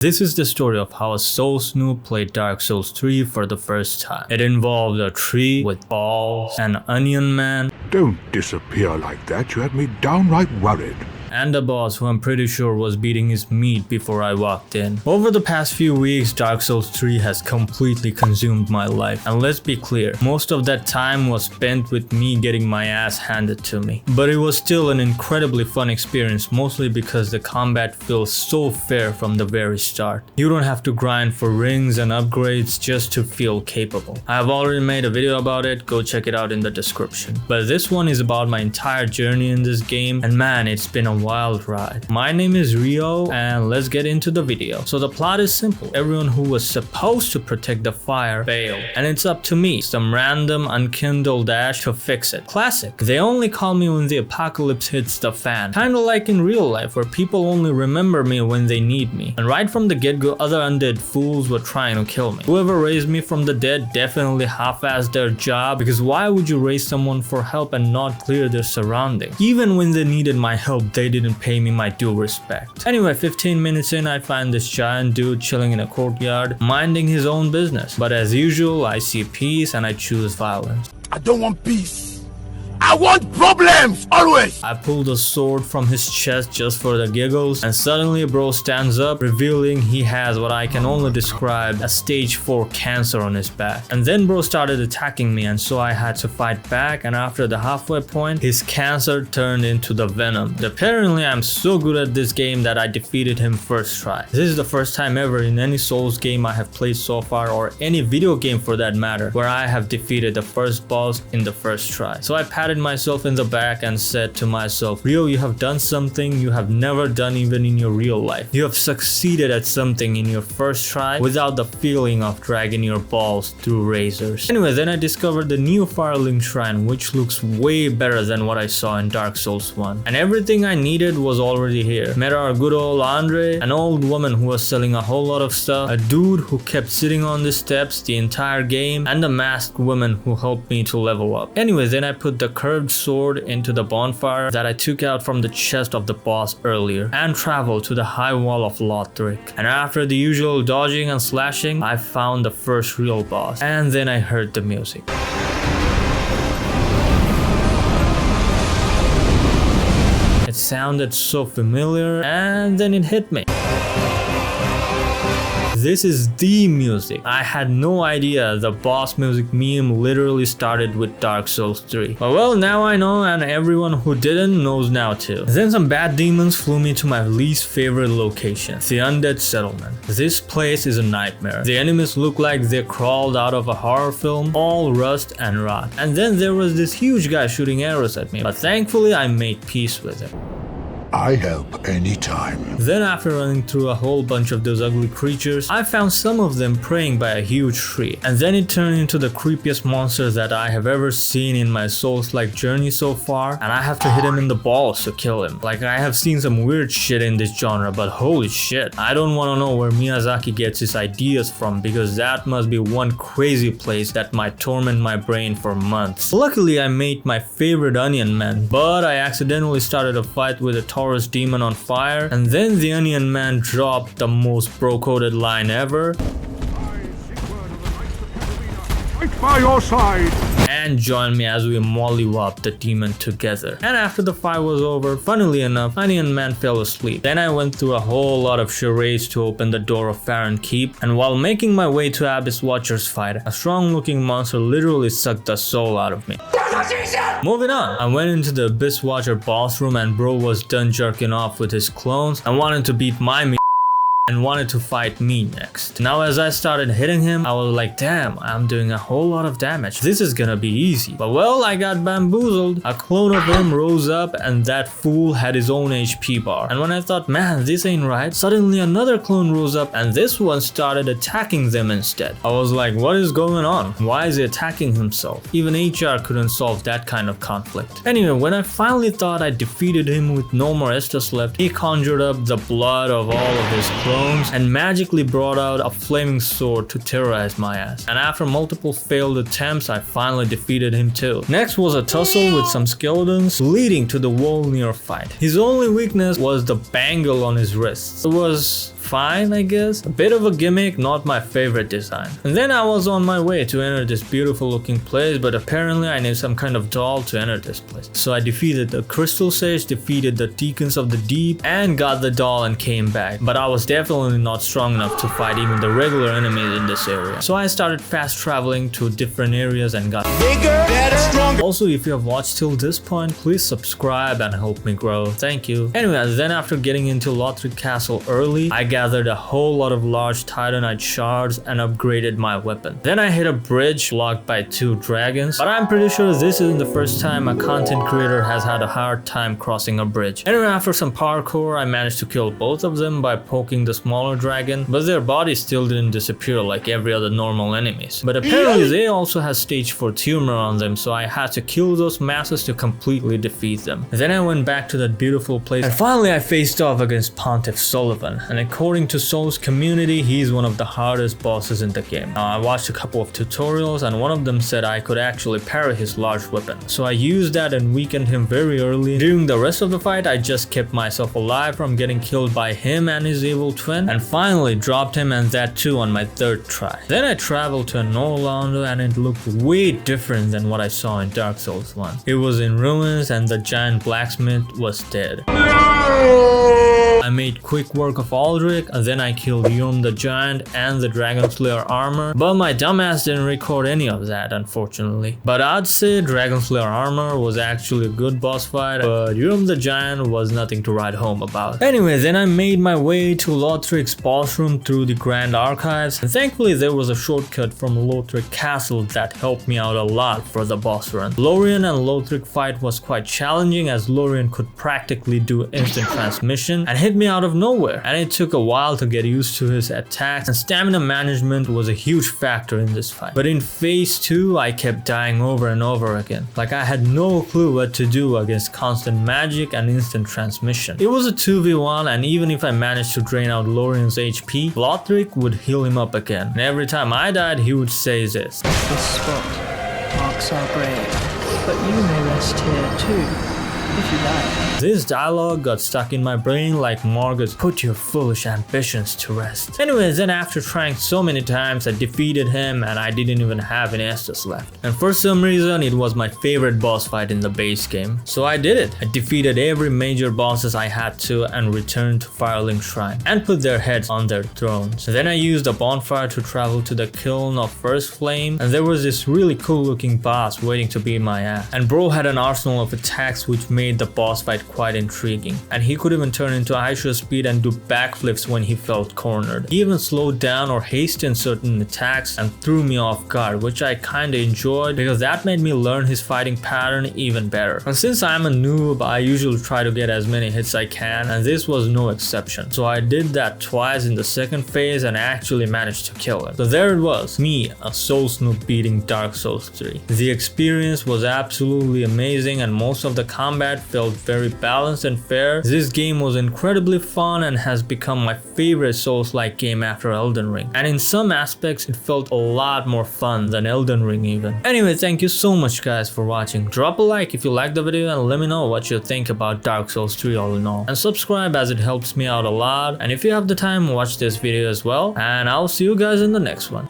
This is the story of how a Souls noob played Dark Souls 3 for the first time. It involved a tree with balls, an onion man, Don't disappear like that, you had me downright worried. and a boss who I'm pretty sure was beating his meat before I walked in. Over the past few weeks, Dark Souls 3 has completely consumed my life, and let's be clear, most of that time was spent with me getting my ass handed to me. But it was still an incredibly fun experience, mostly because the combat feels so fair from the very start. You don't have to grind for rings and upgrades just to feel capable. I have already made a video about it, go check it out in the description. But this one is about my entire journey in this game, and man, it's been a wild ride. My name is Rio, and let's get into the video. So the plot is simple. Everyone who was supposed to protect the fire failed, and it's up to me, some random unkindled ash, to fix it. Classic. They only call me when the apocalypse hits the fan. Kinda like in real life, where people only remember me when they need me. And right from the get-go, other undead fools were trying to kill me. Whoever raised me from the dead definitely half-assed their job, because why would you raise someone for help and not clear their surroundings? Even when they needed my help, they didn't pay me my due respect. Anyway, 15 minutes in, I find this giant dude chilling in a courtyard, minding his own business. But as usual, I see peace and I choose violence. I don't want peace. I want problems, always! I pulled a sword from his chest just for the giggles, and suddenly bro stands up, revealing he has what I can only describe as stage 4 cancer on his back. And then bro started attacking me, and so I had to fight back, and after the halfway point, his cancer turned into the venom. Apparently I'm so good at this game that I defeated him first try. This is the first time ever in any Souls game I have played so far, or any video game for that matter, where I have defeated the first boss in the first try. So I patted myself in the back and said to myself, Rio, you have done something you have never done even in your real life. You have succeeded at something in your first try without the feeling of dragging your balls through razors. Anyway, then I discovered the new Farron shrine, which looks way better than what I saw in Dark Souls 1. And everything I needed was already here. Met our good old Andre, an old woman who was selling a whole lot of stuff, a dude who kept sitting on the steps the entire game, and a masked woman who helped me to level up. Anyway, then I put the curved sword into the bonfire that I took out from the chest of the boss earlier, and traveled to the high wall of Lothric. And after the usual dodging and slashing, I found the first real boss, and then I heard the music. It sounded so familiar, and then it hit me. This is the music. I had no idea the boss music meme literally started with Dark Souls 3. But well, now I know, and everyone who didn't knows now too. Then some bad demons flew me to my least favorite location, the Undead Settlement. This place is a nightmare. The enemies look like they crawled out of a horror film, all rust and rot. And then there was this huge guy shooting arrows at me, but thankfully I made peace with him. I help anytime. Then after running through a whole bunch of those ugly creatures, I found some of them praying by a huge tree. And then it turned into the creepiest monster that I have ever seen in my Souls-like journey so far, and I have to hit him in the balls to kill him. Like, I have seen some weird shit in this genre, but holy shit, I don't want to know where Miyazaki gets his ideas from, because that must be one crazy place that might torment my brain for months. Luckily I made my favorite onion man, but I accidentally started a fight with a Taurus demon on fire, and then the onion man dropped the most bro-coded line ever. Right by your side. And joined me as we mollywopped the demon together. And after the fight was over, funnily enough, Onion Man fell asleep. Then I went through a whole lot of charades to open the door of Farron Keep, and while making my way to Abyss Watcher's fight, a strong looking monster literally sucked the soul out of me. Moving on, I went into the Abyss Watcher boss room, and bro was done jerking off with his clones and wanted to beat my and wanted to fight me next. Now as I started hitting him, I was like, damn, I'm doing a whole lot of damage. This is gonna be easy. But well, I got bamboozled. A clone of him rose up, and that fool had his own HP bar. And when I thought, man, this ain't right, suddenly another clone rose up, and this one started attacking them instead. I was like, what is going on? Why is he attacking himself? Even HR couldn't solve that kind of conflict. Anyway, when I finally thought I defeated him with no more Estus left, he conjured up the blood of all of his clones and magically brought out a flaming sword to terrorize my ass. And after multiple failed attempts, I finally defeated him too. Next was a tussle with some skeletons, leading to the wall near fight. His only weakness was the bangle on his wrists. It was fine, I guess. A bit of a gimmick, not my favorite design. And then I was on my way to enter this beautiful looking place, but apparently I need some kind of doll to enter this place. So I defeated the Crystal Sage, defeated the Deacons of the Deep, and got the doll and came back. But I was definitely not strong enough to fight even the regular enemies in this area. So I started fast traveling to different areas and got bigger, better, stronger. Also, if you have watched till this point, please subscribe and help me grow. Thank you. Anyways, then after getting into Lothric Castle early, I gathered a whole lot of large Titanite shards and upgraded my weapon. Then I hit a bridge blocked by 2 dragons, but I'm pretty sure this isn't the first time a content creator has had a hard time crossing a bridge. Anyway, after some parkour, I managed to kill both of them by poking the smaller dragon, but their bodies still didn't disappear like every other normal enemies. But apparently they also have stage 4 tumor on them, so I had to kill those masses to completely defeat them. Then I went back to that beautiful place and finally I faced off against Pontiff Sulyvahn, and according to Soul's community, he's one of the hardest bosses in the game. Now, I watched a couple of tutorials and one of them said I could actually parry his large weapon. So I used that and weakened him very early. During the rest of the fight, I just kept myself alive from getting killed by him and his evil twin, and finally dropped him, and that too on my 3rd try. Then I traveled to Anor Londo and it looked way different than what I saw in Dark Souls 1. It was in ruins and the giant blacksmith was dead. I made quick work of Aldrich, and then I killed Yurm the Giant and the Dragon Slayer armor, but my dumbass didn't record any of that, unfortunately. But I'd say Dragon Slayer armor was actually a good boss fight, but Yurm the Giant was nothing to write home about. Anyway, then I made my way to Lothric's boss room through the Grand Archives, and thankfully there was a shortcut from Lothric Castle that helped me out a lot for the boss run. Lorian and Lothric fight was quite challenging, as Lorian could practically do instant transmission and hit me out of nowhere, and it took a while to get used to his attacks, and stamina management was a huge factor in this fight. But in phase 2 I kept dying over and over again, like I had no clue what to do against constant magic and instant transmission. It was a 2v1, and even if I managed to drain out Lorian's HP, Lothric would heal him up again, and every time I died he would say this: "This spot marks our grave, but you may rest here too, if you like." This dialogue got stuck in my brain like Margaret's "put your foolish ambitions to rest." Anyways, then after trying so many times, I defeated him and I didn't even have any Estus left. And for some reason, it was my favorite boss fight in the base game. So I did it. I defeated every major bosses I had to and returned to Firelink Shrine and put their heads on their thrones. Then I used a bonfire to travel to the kiln of First Flame, and there was this really cool looking boss waiting to beat my ass. And bro had an arsenal of attacks which made the boss fight quite intriguing, and he could even turn into Aisha speed and do backflips when he felt cornered. He even slowed down or hastened certain attacks and threw me off guard, which I kinda enjoyed because that made me learn his fighting pattern even better. And since I'm a noob, I usually try to get as many hits I can, and this was no exception. So I did that twice in the second phase and actually managed to kill him. So there it was, me, a Souls noob beating Dark Souls 3. The experience was absolutely amazing and most of the combat felt very balanced and fair. This game was incredibly fun and has become my favorite Souls-like game after Elden Ring. And in some aspects, it felt a lot more fun than Elden Ring even. Anyway, thank you so much guys for watching. Drop a like if you liked the video and let me know what you think about Dark Souls 3 all in all. And subscribe as it helps me out a lot. And if you have the time, watch this video as well. And I'll see you guys in the next one.